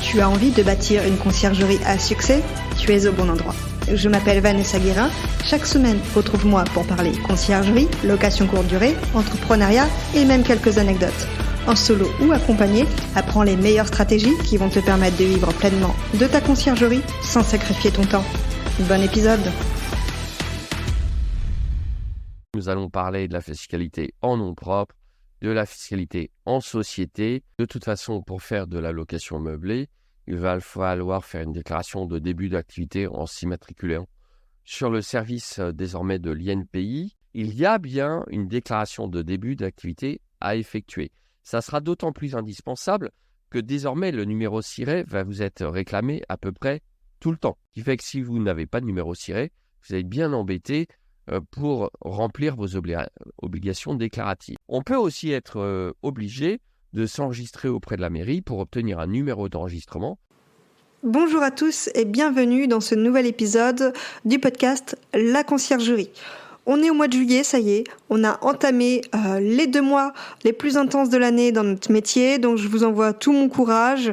Tu as envie de bâtir une conciergerie à succès? Tu es au bon endroit. Je m'appelle Vanessa Guérin. Chaque semaine, retrouve-moi pour parler conciergerie, location courte durée, entrepreneuriat et même quelques anecdotes. En solo ou accompagné, apprends les meilleures stratégies qui vont te permettre de vivre pleinement de ta conciergerie sans sacrifier ton temps. Bon épisode! Nous allons parler de la fiscalité en nom propre, de la fiscalité en société. De toute façon, pour faire de la location meublée, il va falloir faire une déclaration de début d'activité en s'immatriculant sur le service désormais de l'INPI. Il y a bien une déclaration de début d'activité à effectuer. Ça sera d'autant plus indispensable que désormais le numéro SIRET va vous être réclamé à peu près tout le temps. Ce qui fait que si vous n'avez pas de numéro SIRET, vous êtes bien embêté pour remplir vos obligations déclaratives. On peut aussi être obligé de s'enregistrer auprès de la mairie pour obtenir un numéro d'enregistrement. Bonjour à tous et bienvenue dans ce nouvel épisode du podcast La Conciergerie. On est au mois de juillet, ça y est, on a entamé les 2 mois les plus intenses de l'année dans notre métier, donc je vous envoie tout mon courage.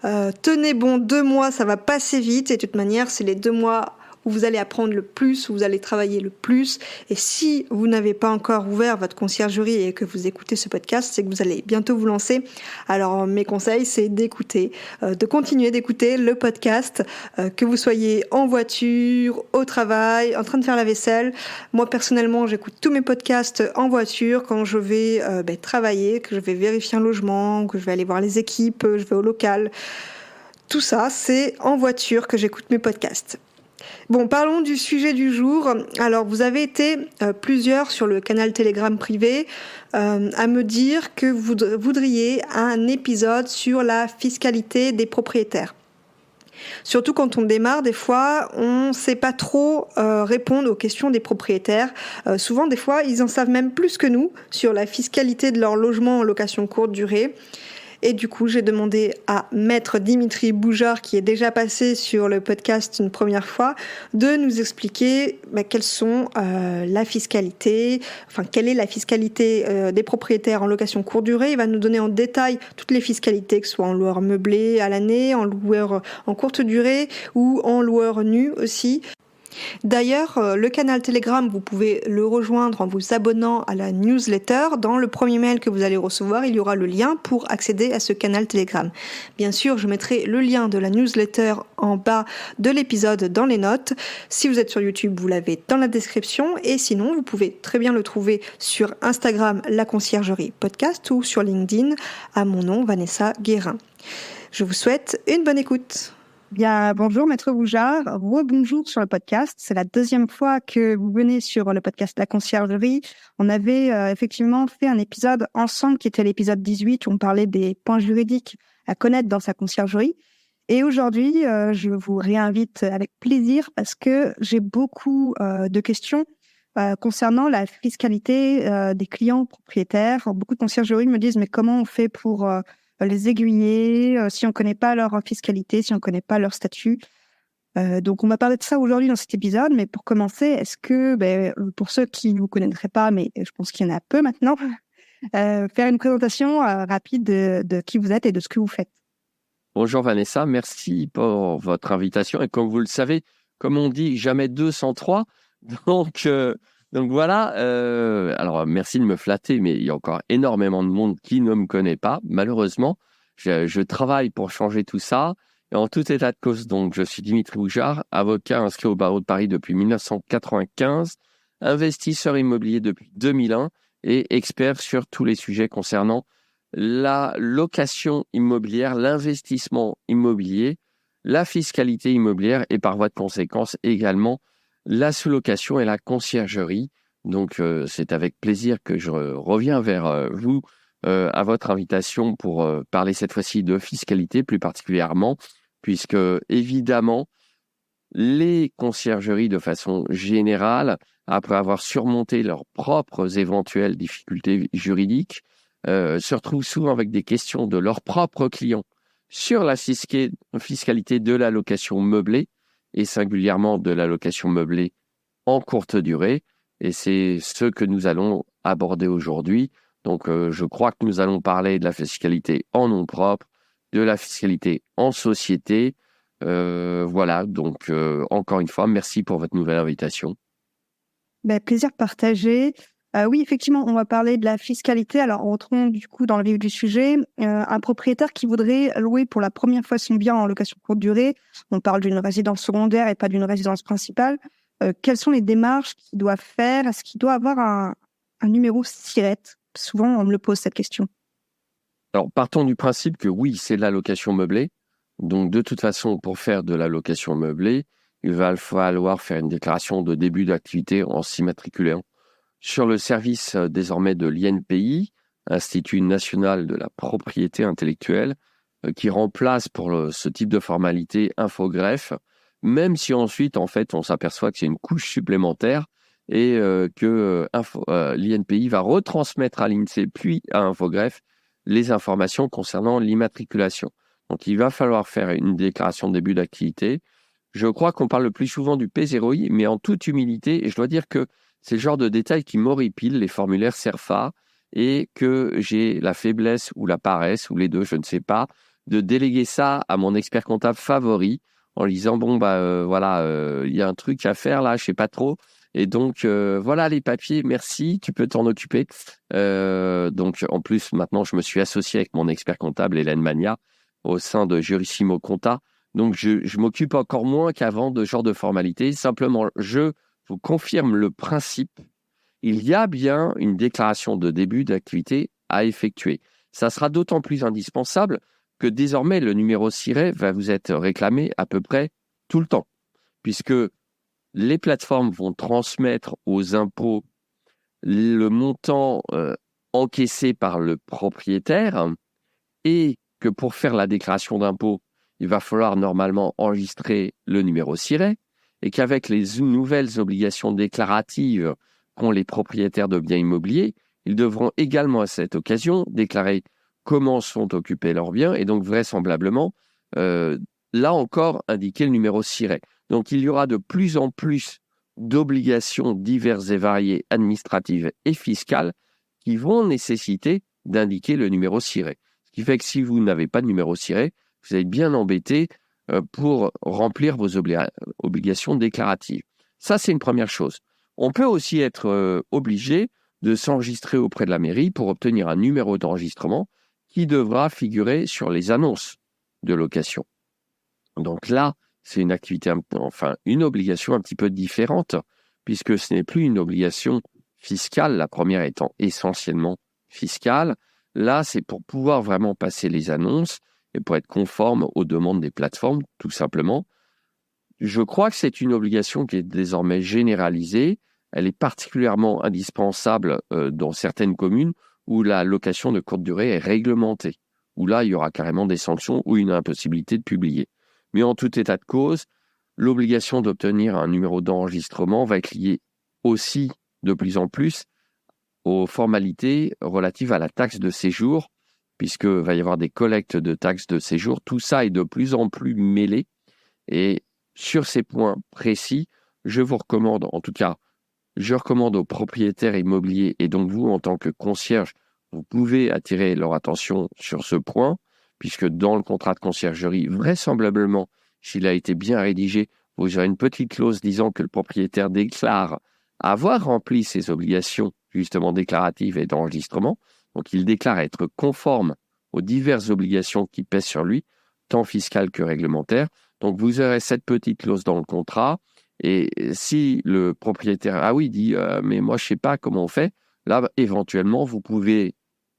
Tenez bon, 2 mois, ça va passer vite et de toute manière, c'est les 2 mois où vous allez apprendre le plus, où vous allez travailler le plus. Et si vous n'avez pas encore ouvert votre conciergerie et que vous écoutez ce podcast, c'est que vous allez bientôt vous lancer. Alors mes conseils, c'est d'écouter, de continuer d'écouter le podcast, que vous soyez en voiture, au travail, en train de faire la vaisselle. Moi personnellement, j'écoute tous mes podcasts en voiture quand je vais travailler, que je vais vérifier un logement, que je vais aller voir les équipes, je vais au local. Tout ça, c'est en voiture que j'écoute mes podcasts. Bon, parlons du sujet du jour. Alors, vous avez été plusieurs sur le canal Telegram privé à me dire que vous voudriez un épisode sur la fiscalité des propriétaires. Surtout quand on démarre, des fois, on ne sait pas trop répondre aux questions des propriétaires. Souvent, des fois, ils en savent même plus que nous sur la fiscalité de leur logement en location courte durée. Et du coup, j'ai demandé à Maître Dimitri Boujard, qui est déjà passé sur le podcast une première fois, de nous expliquer quelles sont la fiscalité, quelle est la fiscalité des propriétaires en location courte durée. Il va nous donner en détail toutes les fiscalités, que ce soit en loueur meublé à l'année, en loueur en courte durée ou en loueur nu aussi. D'ailleurs, le canal Telegram, vous pouvez le rejoindre en vous abonnant à la newsletter. Dans le premier mail que vous allez recevoir, il y aura le lien pour accéder à ce canal Telegram. Bien sûr, je mettrai le lien de la newsletter en bas de l'épisode dans les notes. Si vous êtes sur YouTube, vous l'avez dans la description. Et sinon, vous pouvez très bien le trouver sur Instagram, La Conciergerie Podcast, ou sur LinkedIn à mon nom, Vanessa Guérin. Je vous souhaite une bonne écoute. Bien, bonjour Maître Boujard, rebonjour sur le podcast. C'est la 2e fois que vous venez sur le podcast La Conciergerie. On avait effectivement fait un épisode ensemble qui était l'épisode 18 où on parlait des points juridiques à connaître dans sa conciergerie. Et aujourd'hui, je vous réinvite avec plaisir parce que j'ai beaucoup de questions concernant la fiscalité des clients propriétaires. Beaucoup de conciergeries me disent mais comment on fait pour les aiguiller, si on ne connaît pas leur fiscalité, si on ne connaît pas leur statut. Donc, on va parler de ça aujourd'hui dans cet épisode. Mais pour commencer, est-ce que, pour ceux qui ne vous connaîtraient pas, mais je pense qu'il y en a peu maintenant, faire une présentation rapide de qui vous êtes et de ce que vous faites. Bonjour Vanessa, merci pour votre invitation. Et comme vous le savez, comme on dit, jamais 2 sans 3. Donc voilà, alors merci de me flatter, mais il y a encore énormément de monde qui ne me connaît pas, malheureusement. Je travaille pour changer tout ça. Et en tout état de cause, donc, je suis Dimitri Boujard, avocat inscrit au barreau de Paris depuis 1995, investisseur immobilier depuis 2001 et expert sur tous les sujets concernant la location immobilière, l'investissement immobilier, la fiscalité immobilière et par voie de conséquence également la sous-location et la conciergerie. Donc, c'est avec plaisir que je reviens vers vous à votre invitation pour parler cette fois-ci de fiscalité plus particulièrement, puisque évidemment, les conciergeries de façon générale, après avoir surmonté leurs propres éventuelles difficultés juridiques, se retrouvent souvent avec des questions de leurs propres clients sur la fiscalité de la location meublée, et singulièrement de la location meublée en courte durée. Et c'est ce que nous allons aborder aujourd'hui. Donc, je crois que nous allons parler de la fiscalité en nom propre, de la fiscalité en société. Voilà, donc encore une fois, merci pour votre nouvelle invitation. Plaisir partagé. Oui, effectivement, on va parler de la fiscalité. Alors, entrons du coup dans le vif du sujet. Un propriétaire qui voudrait louer pour la première fois son bien en location courte durée, on parle d'une résidence secondaire et pas d'une résidence principale. Quelles sont les démarches qu'il doit faire? Est-ce qu'il doit avoir un numéro SIRET? Souvent, on me le pose cette question. Alors, partons du principe que oui, c'est de la location meublée. Donc, de toute façon, pour faire de la location meublée, il va falloir faire une déclaration de début d'activité en s'immatriculant sur le service désormais de l'INPI, Institut national de la propriété intellectuelle, qui remplace pour ce type de formalité Infogreffe, même si ensuite, en fait, on s'aperçoit que c'est une couche supplémentaire et que l'INPI va retransmettre à l'INSEE puis à Infogreffe les informations concernant l'immatriculation. Donc, il va falloir faire une déclaration de début d'activité. Je crois qu'on parle le plus souvent du P0I, mais en toute humilité, et je dois dire que c'est le genre de détail qui m'horripile, les formulaires CERFA, et que j'ai la faiblesse ou la paresse, ou les deux, je ne sais pas, de déléguer ça à mon expert comptable favori en lui disant, voilà, il y a un truc à faire là, je ne sais pas trop. Et donc, voilà les papiers, merci, tu peux t'en occuper. Donc, en plus, maintenant, je me suis associé avec mon expert comptable, Hélène Magna, au sein de Jurissimo Compta. Donc, je m'occupe encore moins qu'avant de ce genre de formalités. Simplement, je vous confirme le principe. Il y a bien une déclaration de début d'activité à effectuer. Ça sera d'autant plus indispensable que désormais, le numéro SIRET va vous être réclamé à peu près tout le temps, puisque les plateformes vont transmettre aux impôts le montant encaissé par le propriétaire et que pour faire la déclaration d'impôt, il va falloir normalement enregistrer le numéro SIRET et qu'avec les nouvelles obligations déclaratives qu'ont les propriétaires de biens immobiliers, ils devront également à cette occasion déclarer comment sont occupés leurs biens et donc vraisemblablement, là encore, indiquer le numéro SIRET. Donc il y aura de plus en plus d'obligations diverses et variées administratives et fiscales qui vont nécessiter d'indiquer le numéro SIRET. Ce qui fait que si vous n'avez pas de numéro SIRET, vous êtes bien embêté pour remplir vos obligations déclaratives. Ça, c'est une première chose. On peut aussi être obligé de s'enregistrer auprès de la mairie pour obtenir un numéro d'enregistrement qui devra figurer sur les annonces de location. Donc là, c'est une activité, une obligation un petit peu différente, puisque ce n'est plus une obligation fiscale, la première étant essentiellement fiscale. Là, c'est pour pouvoir vraiment passer les annonces et pour être conforme aux demandes des plateformes, tout simplement. Je crois que c'est une obligation qui est désormais généralisée. Elle est particulièrement indispensable dans certaines communes où la location de courte durée est réglementée, où là, il y aura carrément des sanctions ou une impossibilité de publier. Mais en tout état de cause, l'obligation d'obtenir un numéro d'enregistrement va être liée aussi de plus en plus aux formalités relatives à la taxe de séjour, puisque va y avoir des collectes de taxes de séjour. Tout ça est de plus en plus mêlé. Et sur ces points précis, je vous recommande, en tout cas, je recommande aux propriétaires immobiliers, et donc vous, en tant que concierge, vous pouvez attirer leur attention sur ce point, puisque dans le contrat de conciergerie, vraisemblablement, s'il a été bien rédigé, vous aurez une petite clause disant que le propriétaire déclare avoir rempli ses obligations, justement déclaratives et d'enregistrement. Donc, il déclare être conforme aux diverses obligations qui pèsent sur lui, tant fiscales que réglementaires. Donc, vous aurez cette petite clause dans le contrat. Et si le propriétaire, dit, mais moi, je ne sais pas comment on fait, là, éventuellement, vous pouvez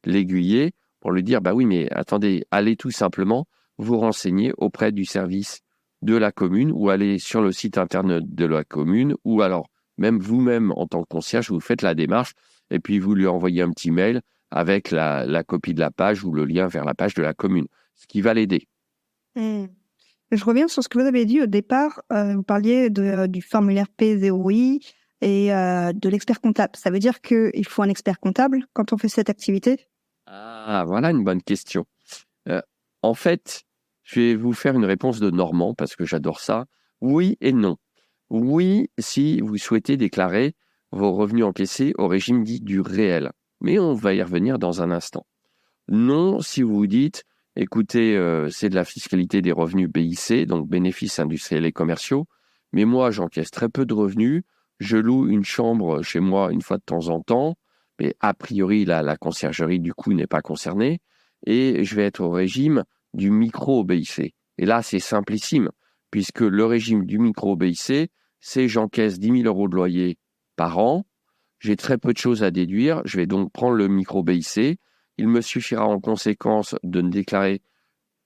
l'aiguiller pour lui dire, oui, mais attendez, allez tout simplement vous renseigner auprès du service de la commune ou allez sur le site internet de la commune ou alors même vous-même en tant que concierge, vous faites la démarche et puis vous lui envoyez un petit mail avec la copie de la page ou le lien vers la page de la commune, ce qui va l'aider. Je reviens sur ce que vous avez dit au départ. Vous parliez du formulaire P0I et de l'expert comptable. Ça veut dire qu'il faut un expert comptable quand on fait cette activité? Ah, voilà une bonne question. En fait, je vais vous faire une réponse de Normand parce que j'adore ça. Oui et non. Oui, si vous souhaitez déclarer vos revenus encaissés au régime dit du réel. Mais on va y revenir dans un instant. Non, si vous vous dites, écoutez, c'est de la fiscalité des revenus BIC, donc bénéfices industriels et commerciaux, mais moi, j'encaisse très peu de revenus, je loue une chambre chez moi une fois de temps en temps, mais a priori, la conciergerie, du coup, n'est pas concernée, et je vais être au régime du micro-BIC. Et là, c'est simplissime, puisque le régime du micro-BIC, c'est j'encaisse 10 000 euros de loyer par an, j'ai très peu de choses à déduire, je vais donc prendre le micro-BIC. Il me suffira en conséquence de ne déclarer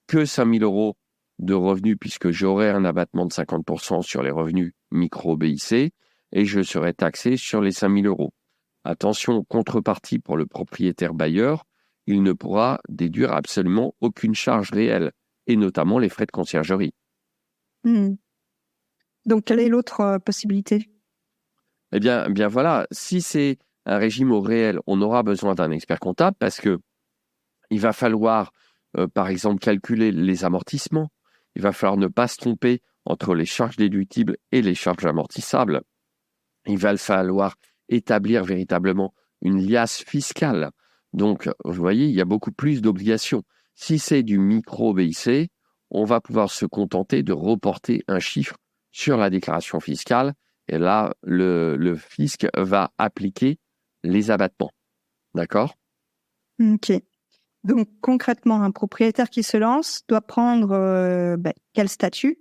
que 5 000 euros de revenus puisque j'aurai un abattement de 50% sur les revenus micro-BIC et je serai taxé sur les 5 000 euros. Attention, contrepartie pour le propriétaire bailleur, il ne pourra déduire absolument aucune charge réelle et notamment les frais de conciergerie. Donc, quelle est l'autre possibilité? Eh bien voilà, si c'est un régime au réel, on aura besoin d'un expert comptable parce que il va falloir, par exemple, calculer les amortissements. Il va falloir ne pas se tromper entre les charges déductibles et les charges amortissables. Il va falloir établir véritablement une liasse fiscale. Donc, vous voyez, il y a beaucoup plus d'obligations. Si c'est du micro-BIC, on va pouvoir se contenter de reporter un chiffre sur la déclaration fiscale. Et là, le fisc va appliquer les abattements. D'accord ? Ok. Donc, concrètement, un propriétaire qui se lance doit prendre quel statut?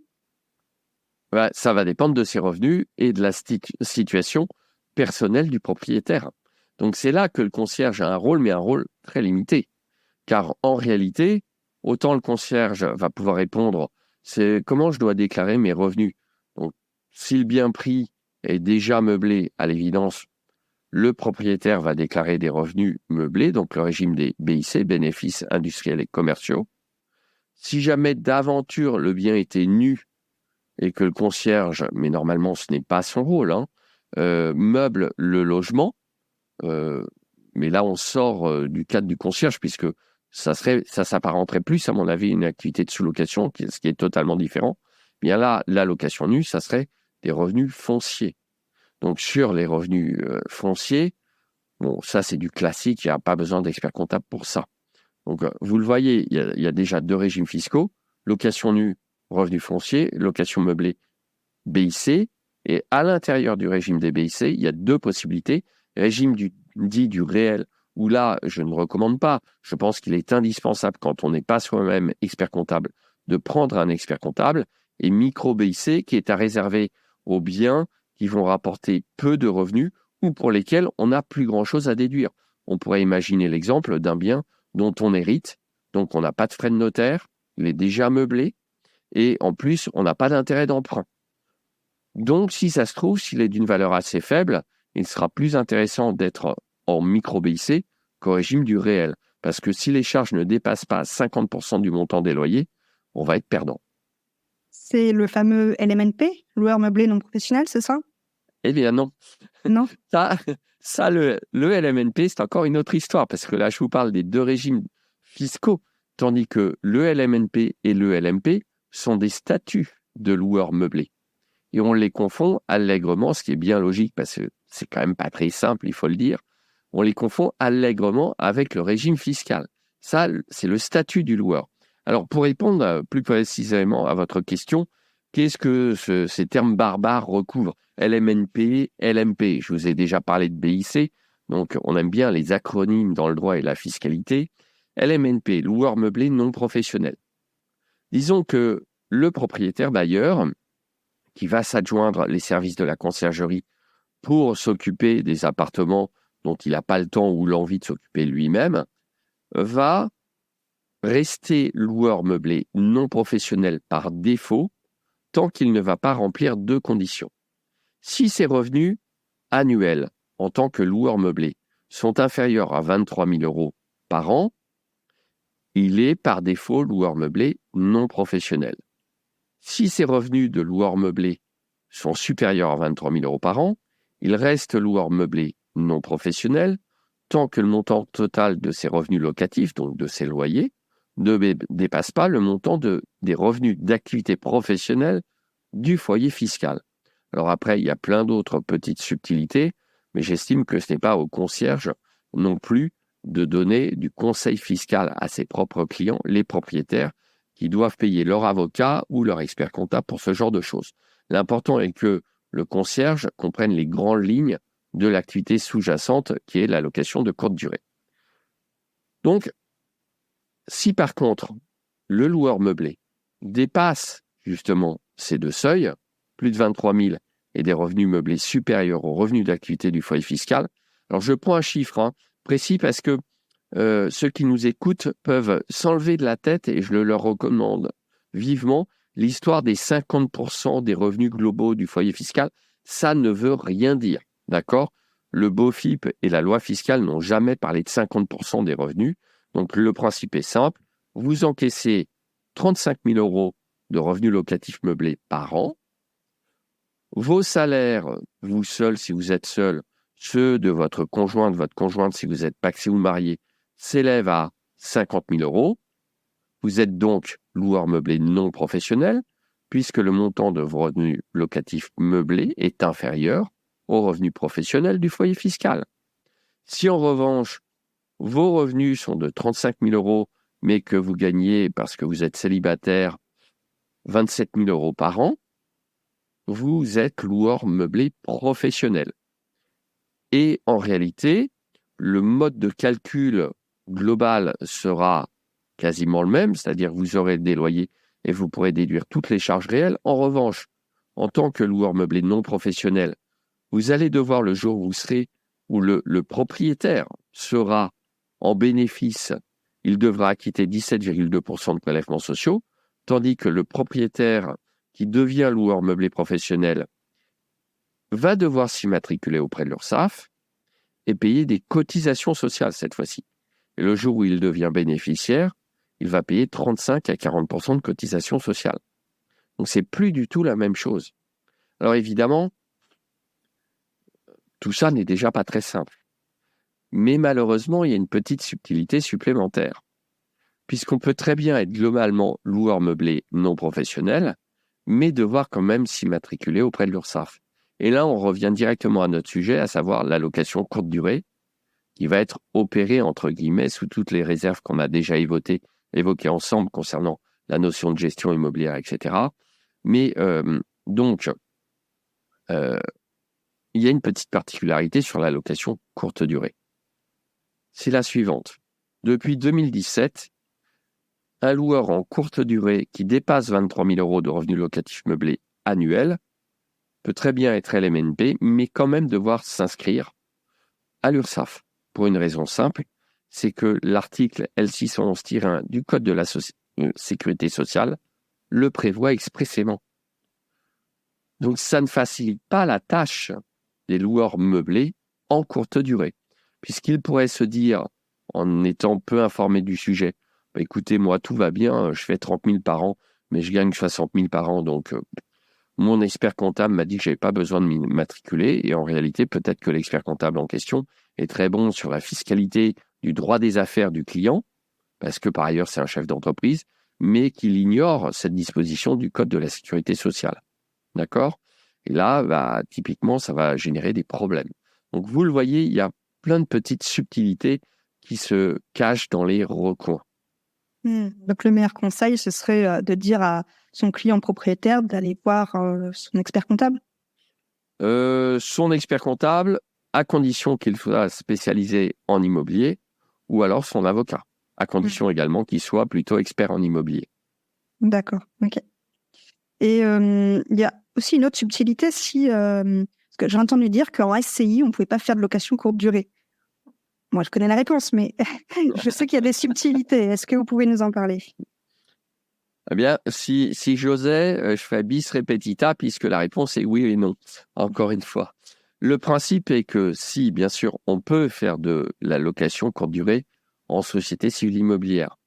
Ça va dépendre de ses revenus et de la situation personnelle du propriétaire. Donc, c'est là que le concierge a un rôle, mais un rôle très limité. Car en réalité, autant le concierge va pouvoir répondre, c'est comment je dois déclarer mes revenus. Donc, si le bien pris est déjà meublé, à l'évidence, le propriétaire va déclarer des revenus meublés, donc le régime des BIC, bénéfices industriels et commerciaux. Si jamais d'aventure le bien était nu et que le concierge, mais normalement ce n'est pas son rôle, meuble le logement, mais là on sort du cadre du concierge puisque ça s'apparenterait plus, à mon avis, une activité de sous-location, ce qui est totalement différent. Bien là, la location nue, ça serait des revenus fonciers. Donc sur les revenus fonciers, bon, ça c'est du classique, il n'y a pas besoin d'expert comptable pour ça. Donc vous le voyez, il y a déjà 2 régimes fiscaux, location nue, revenus fonciers, location meublée, BIC, et à l'intérieur du régime des BIC, il y a 2 possibilités. Régime dit du réel, où là, je ne recommande pas. Je pense qu'il est indispensable, quand on n'est pas soi-même expert comptable, de prendre un expert comptable, et micro-BIC, qui est à réserver aux biens qui vont rapporter peu de revenus ou pour lesquels on n'a plus grand-chose à déduire. On pourrait imaginer l'exemple d'un bien dont on hérite, donc on n'a pas de frais de notaire, il est déjà meublé, et en plus, on n'a pas d'intérêt d'emprunt. Donc, si ça se trouve, s'il est d'une valeur assez faible, il sera plus intéressant d'être en micro-BIC qu'au régime du réel. Parce que si les charges ne dépassent pas 50% du montant des loyers, on va être perdant. C'est le fameux LMNP, loueur meublé non professionnel, c'est ça? Eh bien non. Non. Ça le LMNP, c'est encore une autre histoire, parce que là, je vous parle des 2 régimes fiscaux, tandis que le LMNP et le LMP sont des statuts de loueur meublé. Et on les confond allègrement, ce qui est bien logique, parce que c'est quand même pas très simple, il faut le dire. On les confond allègrement avec le régime fiscal. Ça, c'est le statut du loueur. Alors, pour répondre plus précisément à votre question, qu'est-ce que ces termes barbares recouvrent? LMNP, LMP, je vous ai déjà parlé de BIC, donc on aime bien les acronymes dans le droit et la fiscalité. LMNP, loueur meublé non professionnel. Disons que le propriétaire bailleur, qui va s'adjoindre les services de la conciergerie pour s'occuper des appartements dont il n'a pas le temps ou l'envie de s'occuper lui-même, va rester loueur meublé non professionnel par défaut tant qu'il ne va pas remplir 2 conditions. Si ses revenus annuels en tant que loueur meublé sont inférieurs à 23 000 euros par an, il est par défaut loueur meublé non professionnel. Si ses revenus de loueur meublé sont supérieurs à 23 000 euros par an, il reste loueur meublé non professionnel tant que le montant total de ses revenus locatifs, donc de ses loyers, ne dépasse pas le montant des revenus d'activité professionnelle du foyer fiscal. Alors après, il y a plein d'autres petites subtilités, mais j'estime que ce n'est pas au concierge non plus de donner du conseil fiscal à ses propres clients, les propriétaires, qui doivent payer leur avocat ou leur expert comptable pour ce genre de choses. L'important est que le concierge comprenne les grandes lignes de l'activité sous-jacente qui est la location de courte durée. Donc, si par contre, le loueur meublé dépasse justement ces deux seuils, plus de 23 000 et des revenus meublés supérieurs aux revenus d'activité du foyer fiscal, alors je prends un chiffre précis parce que ceux qui nous écoutent peuvent s'enlever de la tête, et je le leur recommande vivement, l'histoire des 50% des revenus globaux du foyer fiscal, ça ne veut rien dire, d'accord ? Le BOFIP et la loi fiscale n'ont jamais parlé de 50% des revenus. Donc le principe est simple, vous encaissez 35 000 euros de revenus locatifs meublés par an. Vos salaires, vous seul, si vous êtes seul, ceux de votre conjointe si vous êtes pacsé ou marié, s'élèvent à 50 000 euros. Vous êtes donc loueur meublé non professionnel, puisque le montant de vos revenus locatifs meublés est inférieur aux revenus professionnels du foyer fiscal. Si en revanche, vos revenus sont de 35 000 euros, mais que vous gagnez, parce que vous êtes célibataire, 27 000 euros par an, vous êtes loueur meublé professionnel. Et en réalité, le mode de calcul global sera quasiment le même, c'est-à-dire que vous aurez des loyers et vous pourrez déduire toutes les charges réelles. En revanche, en tant que loueur meublé non professionnel, vous allez devoir, le jour où le propriétaire sera en bénéfice, il devra acquitter 17,2% de prélèvements sociaux, tandis que le propriétaire qui devient loueur meublé professionnel va devoir s'immatriculer auprès de l'URSSAF et payer des cotisations sociales cette fois-ci. Et le jour où il devient bénéficiaire, il va payer 35 à 40% de cotisations sociales. Donc c'est plus du tout la même chose. Alors évidemment, tout ça n'est déjà pas très simple. Mais malheureusement, il y a une petite subtilité supplémentaire. Puisqu'on peut très bien être globalement loueur meublé non professionnel, mais devoir quand même s'immatriculer auprès de l'URSSAF. Et là, on revient directement à notre sujet, à savoir la location courte durée, qui va être opérée, entre guillemets, sous toutes les réserves qu'on a déjà évoquées ensemble concernant la notion de gestion immobilière, etc. Mais donc, il y a une petite particularité sur la location courte durée. C'est la suivante. Depuis 2017, un loueur en courte durée qui dépasse 23 000 euros de revenus locatifs meublés annuels peut très bien être LMNP, mais quand même devoir s'inscrire à l'URSSAF. Pour une raison simple, c'est que l'article L611-1 du Code de la Sécurité sociale le prévoit expressément. Donc ça ne facilite pas la tâche des loueurs meublés en courte durée, puisqu'ils pourraient se dire, en étant peu informés du sujet, écoutez, moi tout va bien, je fais 30 000 par an, mais je gagne 60 000 par an, donc mon expert comptable m'a dit que je n'avais pas besoin de m'immatriculer, et en réalité, peut-être que l'expert comptable en question est très bon sur la fiscalité du droit des affaires du client, parce que par ailleurs c'est un chef d'entreprise, mais qu'il ignore cette disposition du Code de la Sécurité sociale. D'accord ? Et là, typiquement, ça va générer des problèmes. Donc vous le voyez, il y a plein de petites subtilités qui se cachent dans les recoins. Donc le meilleur conseil, ce serait de dire à son client propriétaire d'aller voir son expert comptable. Son expert comptable, à condition qu'il soit spécialisé en immobilier, ou alors son avocat, à condition également qu'il soit plutôt expert en immobilier. D'accord, ok. Et il y a aussi une autre subtilité, parce que j'ai entendu dire qu'en SCI, on ne pouvait pas faire de location courte durée. Moi, je connais la réponse, mais je sais qu'il y a des subtilités. Est-ce que vous pouvez nous en parler ? Eh bien, si j'osais, je ferais bis repetita, puisque la réponse est oui et non, encore une fois. Le principe est que si, bien sûr, on peut faire de la location courte durée en société civile immobilière,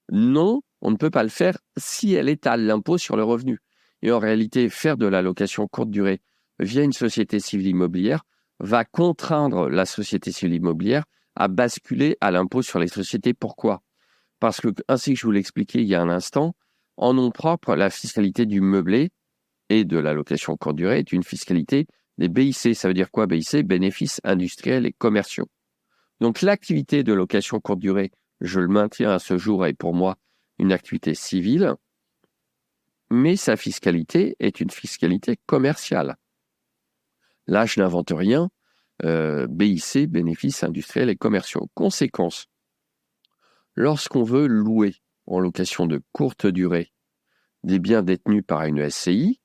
non, on ne peut pas le faire si elle est à l'impôt sur le revenu. Et en réalité, faire de la location courte durée via une société civile immobilière va contraindre la société civile immobilière à basculer à l'impôt sur les sociétés. Pourquoi ? Parce que, ainsi que je vous l'expliquais il y a un instant, en nom propre, la fiscalité du meublé et de la location courte durée est une fiscalité des BIC. Ça veut dire quoi, BIC ? Bénéfices industriels et commerciaux. Donc, l'activité de location courte durée, je le maintiens à ce jour, est pour moi une activité civile, mais sa fiscalité est une fiscalité commerciale. Là, je n'invente rien. BIC, bénéfices industriels et commerciaux. Conséquence, lorsqu'on veut louer en location de courte durée des biens détenus par une SCI,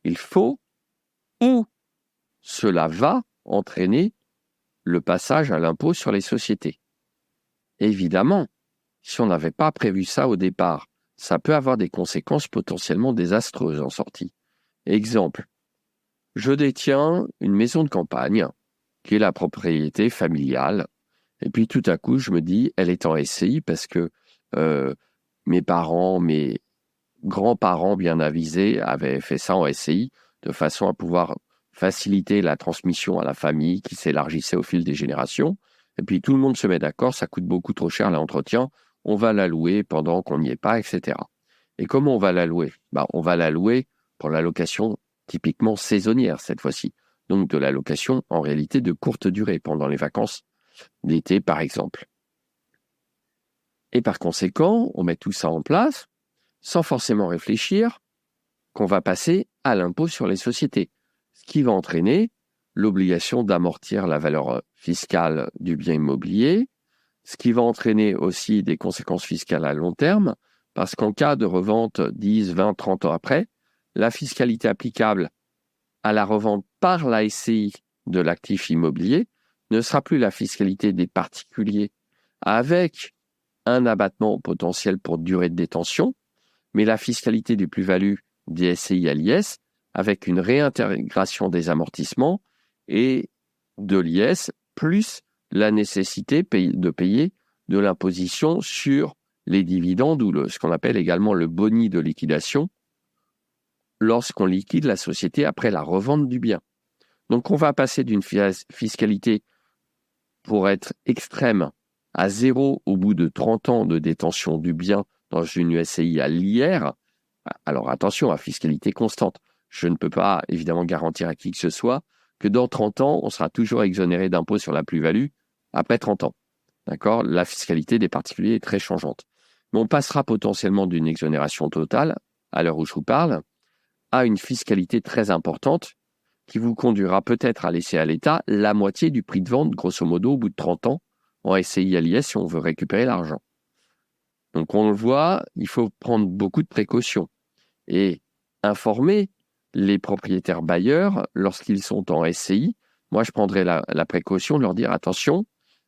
il faut ou cela va entraîner le passage à l'impôt sur les sociétés. Évidemment, si on n'avait pas prévu ça au départ, ça peut avoir des conséquences potentiellement désastreuses en sortie. Exemple, je détiens une maison de campagne qui est la propriété familiale. Et puis tout à coup, je me dis, elle est en SCI parce que mes parents, mes grands-parents bien avisés avaient fait ça en SCI de façon à pouvoir faciliter la transmission à la famille qui s'élargissait au fil des générations. Et puis tout le monde se met d'accord, ça coûte beaucoup trop cher l'entretien, on va la louer pendant qu'on n'y est pas, etc. Et comment on va la louer? On va la louer pour la location typiquement saisonnière cette fois-ci. Donc de la location en réalité de courte durée pendant les vacances d'été par exemple. Et par conséquent, on met tout ça en place sans forcément réfléchir qu'on va passer à l'impôt sur les sociétés, ce qui va entraîner l'obligation d'amortir la valeur fiscale du bien immobilier, ce qui va entraîner aussi des conséquences fiscales à long terme, parce qu'en cas de revente 10, 20, 30 ans après, la fiscalité applicable à la revente par la SCI de l'actif immobilier ne sera plus la fiscalité des particuliers avec un abattement potentiel pour durée de détention, mais la fiscalité du plus-value des SCI à l'IS avec une réintégration des amortissements et de l'IS, plus la nécessité de payer de l'imposition sur les dividendes ou ce qu'on appelle également le boni de liquidation lorsqu'on liquide la société après la revente du bien. Donc on va passer d'une fiscalité pour être extrême à 0 au bout de 30 ans de détention du bien dans une SCI à l'IR. Alors attention, à fiscalité constante. Je ne peux pas évidemment garantir à qui que ce soit que dans 30 ans, on sera toujours exonéré d'impôt sur la plus-value après 30 ans. D'accord? La fiscalité des particuliers est très changeante. Mais on passera potentiellement d'une exonération totale, à l'heure où je vous parle, à une fiscalité très importante qui vous conduira peut-être à laisser à l'État la moitié du prix de vente, grosso modo, au bout de 30 ans, en SCI à l'IS si on veut récupérer l'argent. Donc on le voit, il faut prendre beaucoup de précautions et informer les propriétaires bailleurs lorsqu'ils sont en SCI. Moi, je prendrais la précaution de leur dire attention,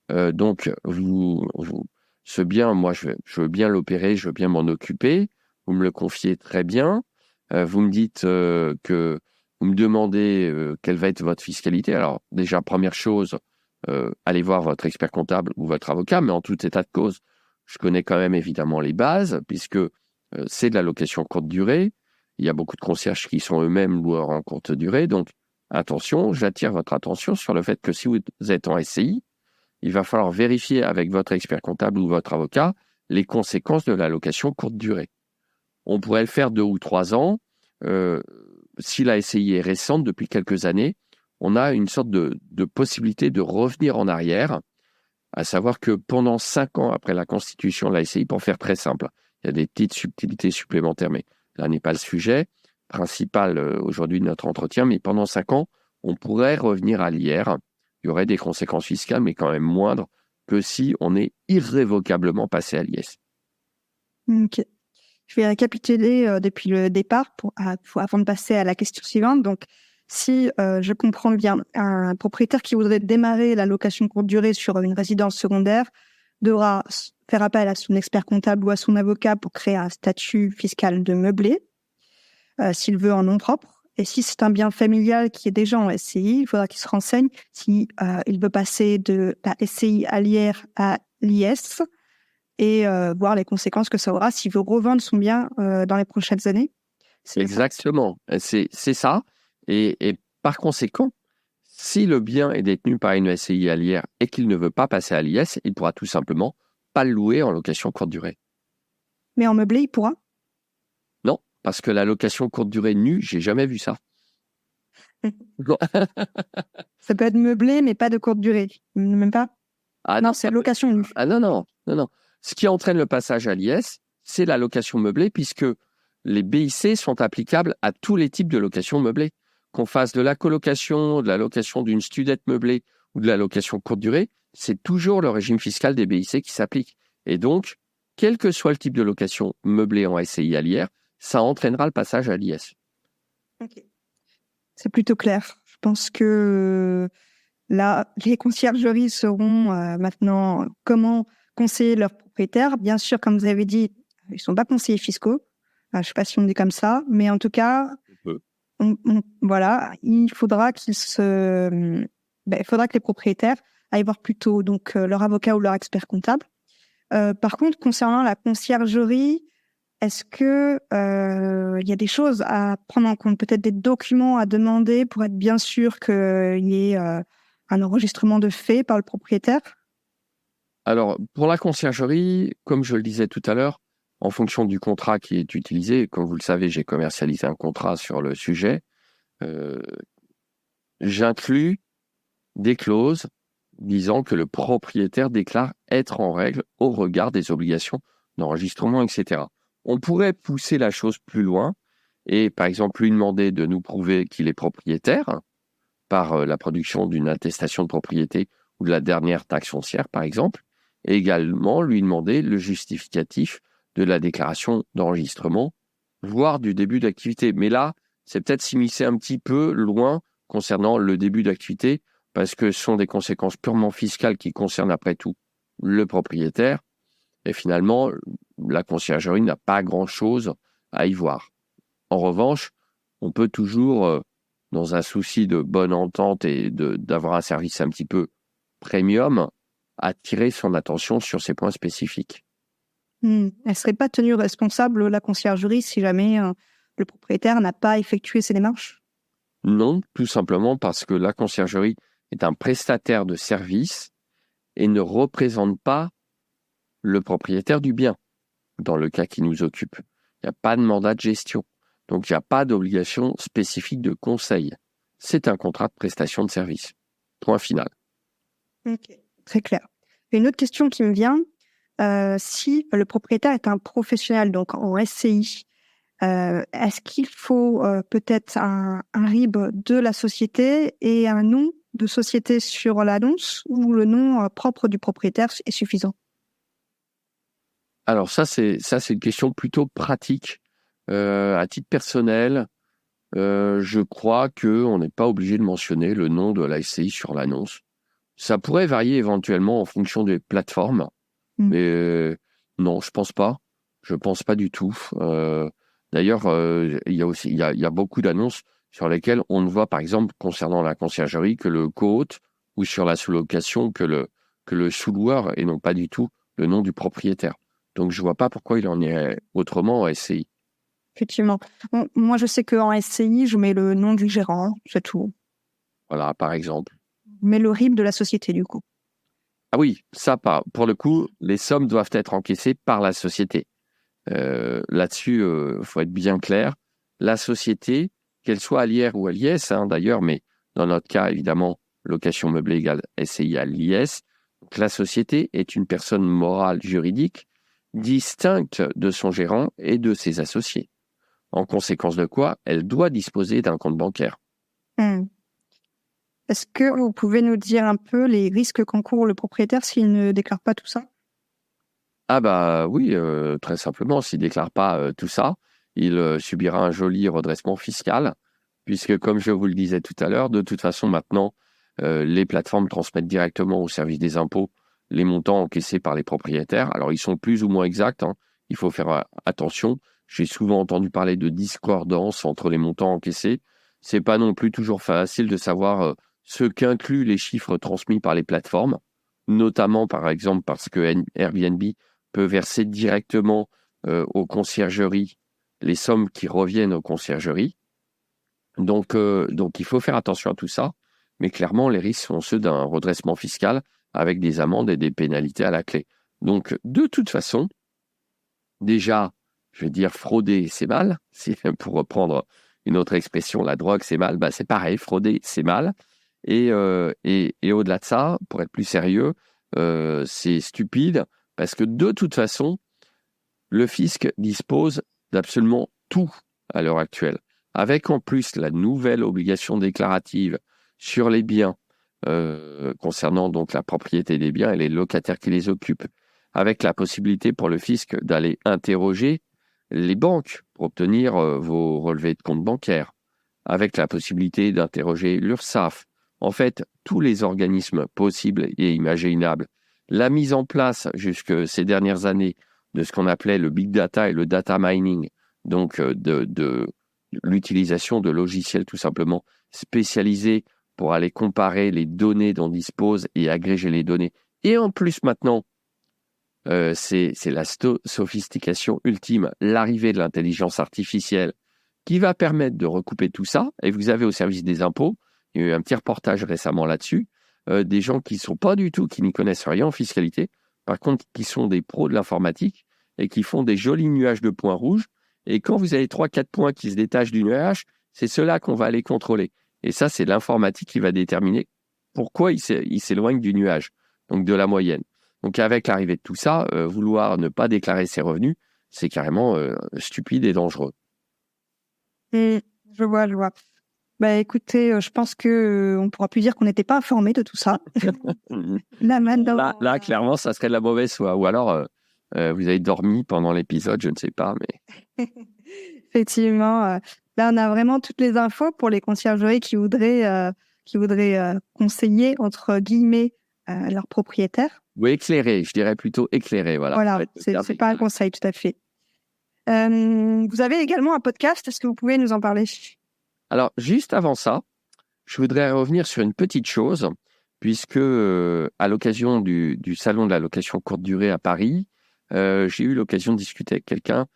donc ce bien, moi, je veux bien l'opérer, je veux bien m'en occuper, vous me le confiez très bien, vous me dites que vous me demandez quelle va être votre fiscalité. Alors déjà, première chose, allez voir votre expert comptable ou votre avocat, mais en tout état de cause, je connais quand même évidemment les bases, puisque c'est de la location courte durée. Il y a beaucoup de concierges qui sont eux-mêmes loueurs en courte durée. Donc, attention, j'attire votre attention sur le fait que si vous êtes en SCI, il va falloir vérifier avec votre expert comptable ou votre avocat les conséquences de la location courte durée. On pourrait le faire 2 ou 3 ans. Si la SCI est récente, depuis quelques années, on a une sorte de possibilité de revenir en arrière, à savoir que pendant 5 ans après la constitution de la SCI, pour faire très simple, il y a des petites subtilités supplémentaires, mais là n'est pas le sujet principal aujourd'hui de notre entretien, mais pendant 5 ans, on pourrait revenir à l'IR. Il y aurait des conséquences fiscales, mais quand même moindres que si on est irrévocablement passé à l'IS. Ok. Je vais récapituler depuis le départ avant de passer à la question suivante. Donc, si je comprends bien, un propriétaire qui voudrait démarrer la location courte durée sur une résidence secondaire devra faire appel à son expert comptable ou à son avocat pour créer un statut fiscal de meublé, s'il veut en nom propre. Et si c'est un bien familial qui est déjà en SCI, il faudra qu'il se renseigne si il veut passer de la SCI à l'IR à l'IS et voir les conséquences que ça aura s'il veut revendre son bien dans les prochaines années. Exactement, c'est ça. Et par conséquent, si le bien est détenu par une SCI à l'IR et qu'il ne veut pas passer à l'IS, il pourra tout simplement pas le louer en location courte durée. Mais en meublé, il pourra? Non, parce que la location courte durée nue, j'ai jamais vu ça. Ça peut être meublé, mais pas de courte durée. Même pas? Ah Non, c'est location nue. Ah non. Ce qui entraîne le passage à l'IS, c'est la location meublée, puisque les BIC sont applicables à tous les types de location meublée. Qu'on fasse de la colocation, de la location d'une studette meublée ou de la location courte durée, c'est toujours le régime fiscal des BIC qui s'applique. Et donc, quel que soit le type de location meublée en SCI à l'IR, ça entraînera le passage à l'IS. Ok. C'est plutôt clair. Je pense que là, les conciergeries sauront maintenant comment conseiller leurs propriétaires. Bien sûr, comme vous avez dit, ils ne sont pas conseillers fiscaux. Je ne sais pas si on dit comme ça, mais en tout cas, voilà, il faudra il faudra que les propriétaires aillent voir plutôt donc leur avocat ou leur expert comptable. Par contre, concernant la conciergerie, est-ce que il y a des choses à prendre en compte, peut-être des documents à demander pour être bien sûr qu'il y ait un enregistrement de fait par le propriétaire? Alors, pour la conciergerie, comme je le disais tout à l'heure, en fonction du contrat qui est utilisé, comme vous le savez, j'ai commercialisé un contrat sur le sujet, j'inclus des clauses disant que le propriétaire déclare être en règle au regard des obligations d'enregistrement, etc. On pourrait pousser la chose plus loin et, par exemple, lui demander de nous prouver qu'il est propriétaire par la production d'une attestation de propriété ou de la dernière taxe foncière, par exemple, et également lui demander le justificatif de la déclaration d'enregistrement, voire du début d'activité. Mais là, c'est peut-être s'immiscer un petit peu loin concernant le début d'activité, parce que ce sont des conséquences purement fiscales qui concernent après tout le propriétaire. Et finalement, la conciergerie n'a pas grand-chose à y voir. En revanche, on peut toujours, dans un souci de bonne entente et d'avoir un service un petit peu premium, attirer son attention sur ces points spécifiques. Elle ne serait pas tenue responsable, la conciergerie, si jamais le propriétaire n'a pas effectué ses démarches? Non, tout simplement parce que la conciergerie est un prestataire de service et ne représente pas le propriétaire du bien, dans le cas qui nous occupe. Il n'y a pas de mandat de gestion, donc il n'y a pas d'obligation spécifique de conseil. C'est un contrat de prestation de service. Point final. Ok, très clair. Une autre question qui me vient, si le propriétaire est un professionnel, donc en SCI, est-ce qu'il faut peut-être un RIB de la société et un nom de société sur l'annonce, ou le nom propre du propriétaire est suffisant? Alors ça, c'est une question plutôt pratique. À titre personnel, je crois qu'on n'est pas obligé de mentionner le nom de la SCI sur l'annonce. Ça pourrait varier éventuellement en fonction des plateformes, mais non, je pense pas. Je pense pas du tout. D'ailleurs, il y a beaucoup d'annonces sur lesquelles on ne voit, par exemple, concernant la conciergerie, que le co-hôte, ou sur la sous-location, que le sous-loueur, et non pas du tout le nom du propriétaire. Donc, je vois pas pourquoi il en est autrement en SCI. Effectivement. Bon, moi, je sais qu'en SCI, je mets le nom du gérant, c'est tout. Voilà, par exemple. Mais le RIB de la société, du coup. Ah oui, ça, pour le coup, les sommes doivent être encaissées par la société. Là-dessus, faut être bien clair. La société, qu'elle soit à l'IR ou à l'IS, d'ailleurs, mais dans notre cas, évidemment, location meublée égale SCI à l'IS. Donc, la société est une personne morale juridique distincte de son gérant et de ses associés. En conséquence de quoi, elle doit disposer d'un compte bancaire. Est-ce que vous pouvez nous dire un peu les risques qu'encourt le propriétaire s'il ne déclare pas tout ça? Ah bah oui, très simplement, s'il ne déclare pas tout ça, il subira un joli redressement fiscal, puisque comme je vous le disais tout à l'heure, de toute façon maintenant, les plateformes transmettent directement au service des impôts les montants encaissés par les propriétaires. Alors ils sont plus ou moins exacts, il faut faire attention. J'ai souvent entendu parler de discordance entre les montants encaissés. C'est pas non plus toujours facile de savoir ce qu'incluent les chiffres transmis par les plateformes, notamment par exemple parce que Airbnb peut verser directement aux conciergeries les sommes qui reviennent aux conciergeries. Donc, il faut faire attention à tout ça. Mais clairement, les risques sont ceux d'un redressement fiscal avec des amendes et des pénalités à la clé. Donc, de toute façon, déjà, je vais dire frauder, c'est mal. Pour reprendre une autre expression, la drogue, c'est mal. C'est pareil, frauder, c'est mal. Et au-delà de ça, pour être plus sérieux, c'est stupide parce que de toute façon, le fisc dispose d'absolument tout à l'heure actuelle. Avec en plus la nouvelle obligation déclarative sur les biens concernant donc la propriété des biens et les locataires qui les occupent, avec la possibilité pour le fisc d'aller interroger les banques pour obtenir vos relevés de compte bancaires, avec la possibilité d'interroger l'URSSAF, en fait, tous les organismes possibles et imaginables. La mise en place, jusque ces dernières années, de ce qu'on appelait le big data et le data mining, donc de l'utilisation de logiciels tout simplement spécialisés pour aller comparer les données dont dispose et agréger les données. Et en plus maintenant, c'est la sophistication ultime, l'arrivée de l'intelligence artificielle qui va permettre de recouper tout ça. Et vous avez au service des impôts, il y a eu un petit reportage récemment là-dessus, des gens qui sont pas du tout, qui n'y connaissent rien en fiscalité, par contre qui sont des pros de l'informatique et qui font des jolis nuages de points rouges. Et quand vous avez 3-4 points qui se détachent du nuage, c'est ceux-là qu'on va aller contrôler. Et ça, c'est l'informatique qui va déterminer pourquoi il s'éloigne du nuage, donc de la moyenne. Donc avec l'arrivée de tout ça, vouloir ne pas déclarer ses revenus, c'est carrément stupide et dangereux. Je vois. Bah écoutez, je pense que on pourra plus dire qu'on n'était pas informé de tout ça. Là, maintenant, Là, clairement, ça serait de la mauvaise foi. Ou alors, vous avez dormi pendant l'épisode, je ne sais pas. Mais effectivement, là, on a vraiment toutes les infos pour les conciergeries qui voudraient conseiller, entre guillemets, leurs propriétaires. ou éclairé, je dirais plutôt éclairé. Voilà, c'est pas un conseil, tout à fait. Vous avez également un podcast, est-ce que vous pouvez nous en parler? Alors, juste avant ça, je voudrais revenir sur une petite chose, puisque à l'occasion du salon de la location courte durée à Paris, j'ai eu l'occasion de discuter avec quelqu'un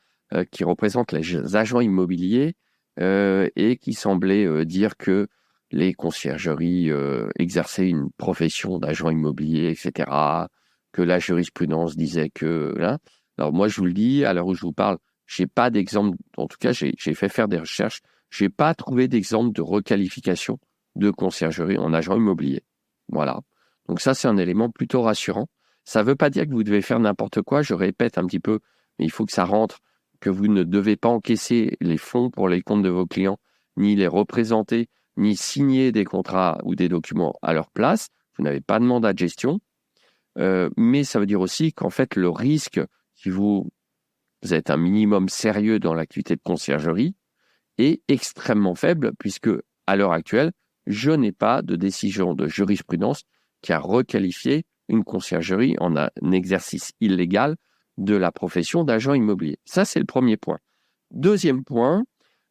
qui représente les agents immobiliers et qui semblait dire que les conciergeries exerçaient une profession d'agent immobilier, etc., que la jurisprudence disait que... Hein. Alors moi, je vous le dis, à l'heure où je vous parle, je n'ai pas d'exemple, en tout cas, j'ai fait faire des recherches, je n'ai pas trouvé d'exemple de requalification de conciergerie en agent immobilier. Voilà. Donc ça, c'est un élément plutôt rassurant. Ça ne veut pas dire que vous devez faire n'importe quoi, je répète un petit peu, mais il faut que ça rentre, que vous ne devez pas encaisser les fonds pour les comptes de vos clients, ni les représenter, ni signer des contrats ou des documents à leur place. Vous n'avez pas de mandat de gestion. Mais ça veut dire aussi qu'en fait, le risque, si vous êtes un minimum sérieux dans l'activité de conciergerie, est extrêmement faible, puisque à l'heure actuelle, je n'ai pas de décision de jurisprudence qui a requalifié une conciergerie en un exercice illégal de la profession d'agent immobilier. Ça, c'est le premier point. Deuxième point,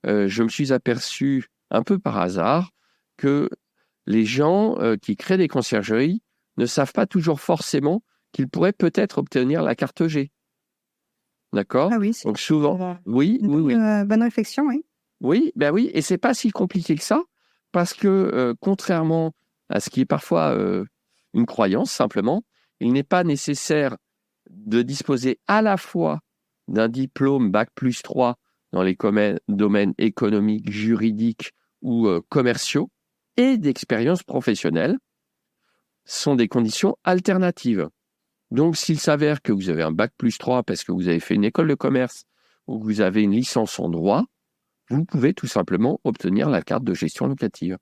je me suis aperçu un peu par hasard que les gens qui créent des conciergeries ne savent pas toujours forcément qu'ils pourraient peut-être obtenir la carte G. D'accord ? Ah oui, Donc souvent, oui. Bonne réflexion, oui. Oui, ben oui, et c'est pas si compliqué que ça, parce que contrairement à ce qui est parfois une croyance, simplement, il n'est pas nécessaire de disposer à la fois d'un diplôme Bac+3 dans les domaines économiques, juridiques ou commerciaux et d'expérience professionnelle. Ce sont des conditions alternatives. Donc, s'il s'avère que vous avez un Bac+3 parce que vous avez fait une école de commerce ou que vous avez une licence en droit, vous pouvez tout simplement obtenir la carte de gestion locative.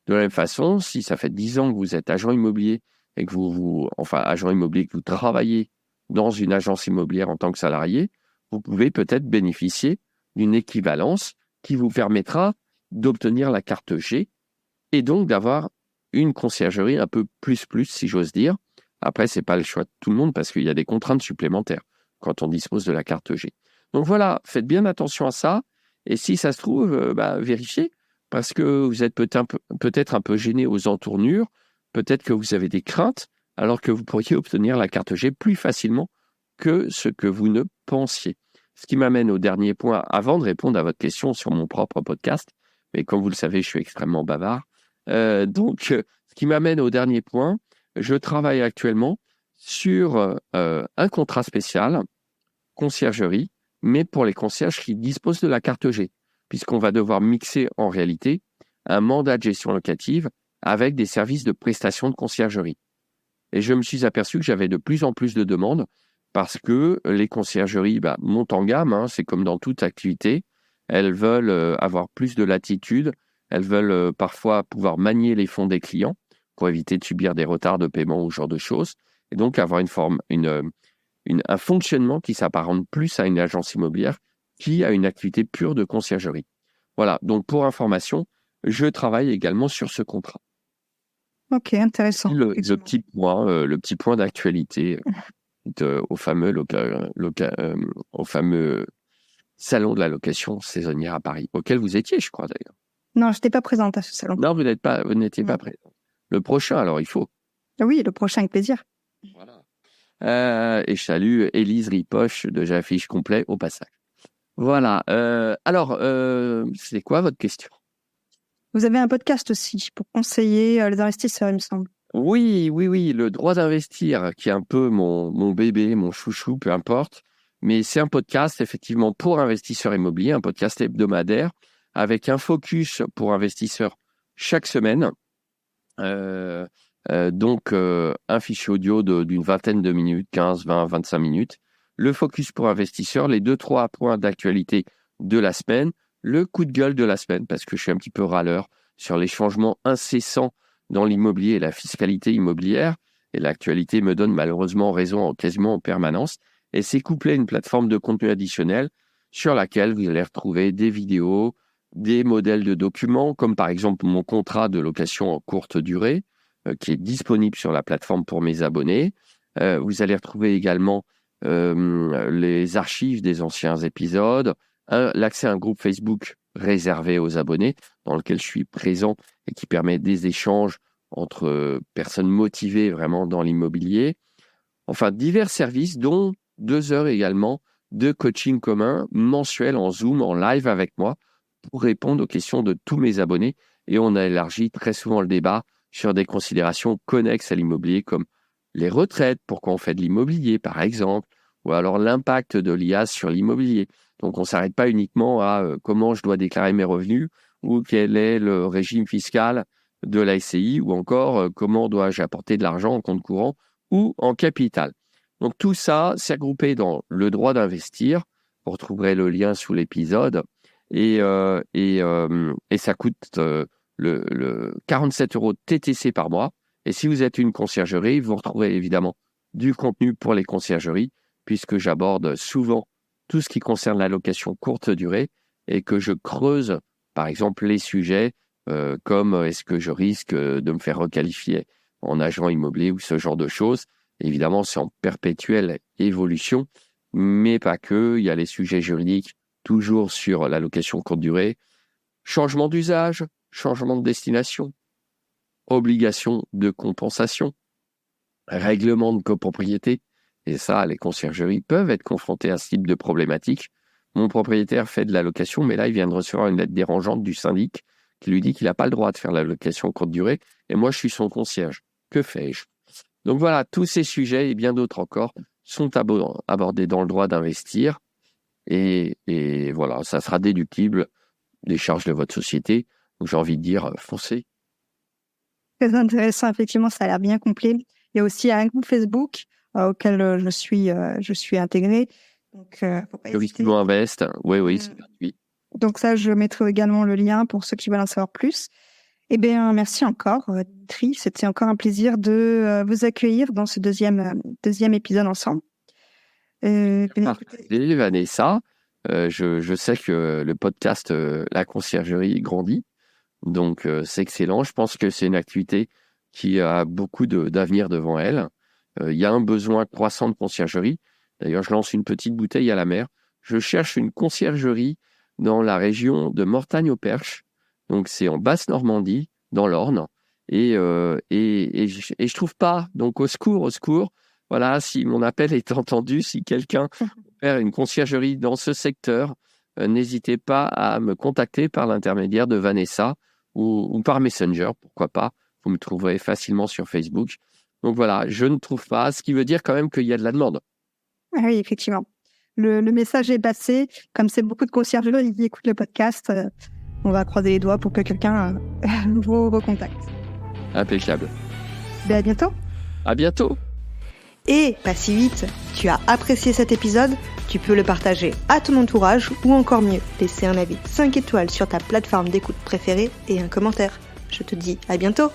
De la même façon, si ça fait 10 ans que vous êtes agent immobilier et que agent immobilier, que vous travaillez dans une agence immobilière en tant que salarié, vous pouvez peut-être bénéficier d'une équivalence qui vous permettra d'obtenir la carte G et donc d'avoir une conciergerie un peu plus, si j'ose dire. Après, ce n'est pas le choix de tout le monde parce qu'il y a des contraintes supplémentaires quand on dispose de la carte G. Donc voilà, faites bien attention à ça. Et si ça se trouve, vérifiez, parce que vous êtes peut-être un peu gêné aux entournures, peut-être que vous avez des craintes, alors que vous pourriez obtenir la carte G plus facilement que ce que vous ne pensiez. Ce qui m'amène au dernier point, avant de répondre à votre question sur mon propre podcast, mais comme vous le savez, je suis extrêmement bavard. Ce qui m'amène au dernier point, je travaille actuellement sur un contrat spécial, conciergerie, mais pour les concierges qui disposent de la carte G, puisqu'on va devoir mixer en réalité un mandat de gestion locative avec des services de prestation de conciergerie. Et je me suis aperçu que j'avais de plus en plus de demandes parce que les conciergeries montent en gamme, hein, c'est comme dans toute activité. Elles veulent avoir plus de latitude, elles veulent parfois pouvoir manier les fonds des clients pour éviter de subir des retards de paiement ou ce genre de choses, et donc avoir un fonctionnement qui s'apparente plus à une agence immobilière qu'à une activité pure de conciergerie. Voilà, donc pour information, je travaille également sur ce contrat. Ok, intéressant. Le petit point d'actualité au fameux salon de la location saisonnière à Paris, auquel vous étiez, je crois d'ailleurs. Non, je n'étais pas présente à ce salon. Non, vous n'étiez pas présent. Le prochain, alors, il faut. Oui, le prochain, avec plaisir. Voilà. Et je salue Élise Ripoche de J'affiche complet au passage. Voilà. Alors, c'est quoi votre question? Vous avez un podcast aussi pour conseiller les investisseurs, il me semble. Oui, le droit d'investir, qui est un peu mon bébé, mon chouchou, peu importe. Mais c'est un podcast, effectivement, pour investisseurs immobiliers, un podcast hebdomadaire, avec un focus pour investisseurs chaque semaine. Donc, un fichier audio d'une vingtaine de minutes, 15, 20, 25 minutes. Le focus pour investisseurs, les 2-3 points d'actualité de la semaine, le coup de gueule de la semaine, parce que je suis un petit peu râleur sur les changements incessants dans l'immobilier et la fiscalité immobilière. Et l'actualité me donne malheureusement raison quasiment en permanence. Et c'est couplé à une plateforme de contenu additionnel sur laquelle vous allez retrouver des vidéos, des modèles de documents, comme par exemple mon contrat de location en courte durée, qui est disponible sur la plateforme pour mes abonnés. Vous allez retrouver également les archives des anciens épisodes, l'accès à un groupe Facebook réservé aux abonnés, dans lequel je suis présent et qui permet des échanges entre personnes motivées vraiment dans l'immobilier. Enfin, divers services, dont 2 heures également de coaching commun mensuel en Zoom, en live avec moi, pour répondre aux questions de tous mes abonnés. Et on a élargi très souvent le débat sur des considérations connexes à l'immobilier, comme les retraites, pourquoi on fait de l'immobilier, par exemple, ou alors l'impact de l'IA sur l'immobilier. Donc, on ne s'arrête pas uniquement à comment je dois déclarer mes revenus, ou quel est le régime fiscal de la SCI, ou encore comment dois-je apporter de l'argent en compte courant ou en capital. Donc, tout ça, c'est regroupé dans le droit d'investir. Vous retrouverez le lien sous l'épisode. Et ça coûte le 47 € TTC par mois. Et si vous êtes une conciergerie, vous retrouverez évidemment du contenu pour les conciergeries, puisque j'aborde souvent tout ce qui concerne la location courte durée et que je creuse, par exemple, les sujets comme est-ce que je risque de me faire requalifier en agent immobilier ou ce genre de choses. Évidemment, c'est en perpétuelle évolution, mais pas que. Il y a les sujets juridiques, toujours sur la location courte durée, changement d'usage, changement de destination, obligation de compensation, règlement de copropriété. Et ça, les conciergeries peuvent être confrontées à ce type de problématique. Mon propriétaire fait de la location, mais là, il vient de recevoir une lettre dérangeante du syndic qui lui dit qu'il n'a pas le droit de faire la location courte durée. Et moi, je suis son concierge. Que fais-je? Donc voilà, tous ces sujets et bien d'autres encore sont abordés dans le droit d'investir. Et voilà, ça sera déductible des charges de votre société. Donc j'ai envie de dire, foncez. Très intéressant, effectivement, ça a l'air bien complet. Il y a aussi un groupe Facebook auquel je suis intégrée. Donc, faut pas hésiter. Juridiquement Invest, oui, c'est gratuit. Donc ça, je mettrai également le lien pour ceux qui veulent en savoir plus. Eh bien, merci encore, Dimitri. C'était encore un plaisir de vous accueillir dans ce deuxième épisode ensemble. Salut Vanessa. Je sais que le podcast La Conciergerie grandit, donc c'est excellent. Je pense que c'est une activité qui a beaucoup d'avenir devant elle. Il y a un besoin croissant de conciergerie. D'ailleurs, je lance une petite bouteille à la mer. Je cherche une conciergerie dans la région de Mortagne-au-Perche. Donc, c'est en Basse-Normandie, dans l'Orne. Et je trouve pas. Donc, au secours. Voilà, si mon appel est entendu, si quelqu'un veut faire une conciergerie dans ce secteur, n'hésitez pas à me contacter par l'intermédiaire de Vanessa ou par Messenger, pourquoi pas. Vous me trouverez facilement sur Facebook. Donc voilà, je ne trouve pas, ce qui veut dire quand même qu'il y a de la demande. Ah oui, effectivement. Le message est passé. Comme c'est beaucoup de conciergeries qui écoutent le podcast, on va croiser les doigts pour que quelqu'un vous recontacte. Impeccable. À bientôt. À bientôt. Et pas si vite, tu as apprécié cet épisode, tu peux le partager à ton entourage ou encore mieux, laisser un avis 5 étoiles sur ta plateforme d'écoute préférée et un commentaire. Je te dis à bientôt.